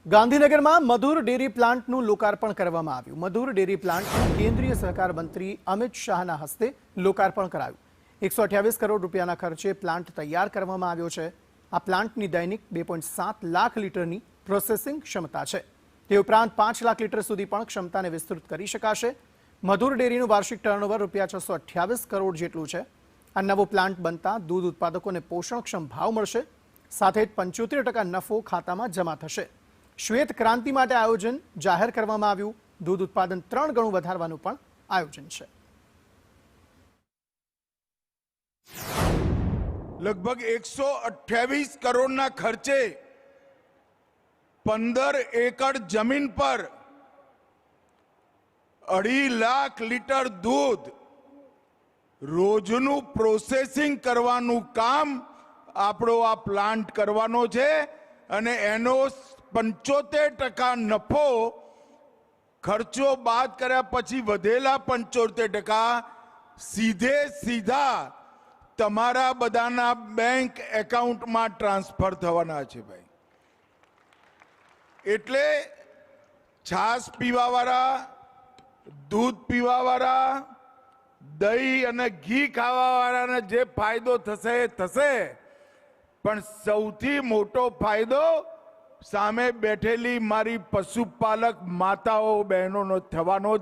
ગાંધીનગરમાં મધુર ડેરી પ્લાન્ટનું લોકાર્પણ કરવામાં આવ્યું। મધુર ડેરી પ્લાન્ટનું કેન્દ્રીય સહકાર મંત્રી અમિત શાહના હસ્તે લોકાર્પણ કરાયું। 128 કરોડ રૂપિયાના ખર્ચે પ્લાન્ટ તૈયાર કરવામાં આવ્યો છે। આ પ્લાન્ટની દૈનિક 2.7 લાખ લીટરની પ્રોસેસિંગ ક્ષમતા છે। તે ઉપરાંત 5 લાખ લીટર સુધી પણ ક્ષમતાને વિસ્તૃત કરી શકાશે। મધુર ડેરીનું વાર્ષિક ટર્નઓવર ₹628 કરોડ જેટલું છે। આ નવો પ્લાન્ટ બનતા દૂધ ઉત્પાદકોને પોષણક્ષમ ભાવ મળશે, સાથે જ 75% નફો ખાતામાં જમા થશે। શ્વેત ક્રાંતિ માટે આયોજન જાહેર કરવામાં આવ્યું। દૂધ ઉત્પાદન 3 ગણું વધારવાનું પણ આયોજન છે। लगभग 128 करोड़ના ખર્ચે 15 એકર જમીન પર 2.5 લાખ લીટર દૂધ રોજનું પ્રોસેસિંગ કરવાનું કામ આપણો આ પ્લાન્ટ કરવાનો છે અને એનો 75% નફો ખર્ચો બાદ કર્યા પછી વધેલા 75% સીધા તમારા બધાના બેંક એકાઉન્ટમાં ટ્રાન્સફર થવાના છે ભાઈ। એટલે છાશ પીવાવાળા, દૂધ પીવાવાળા, દહીં અને ઘી ખાવાવાળાને જે ફાયદો થશે એ થશે, પણ સૌથી મોટો ફાયદો સામે બેઠેલી મારી પશુપાલક માતાઓ બહેનોનો થવાનો છે।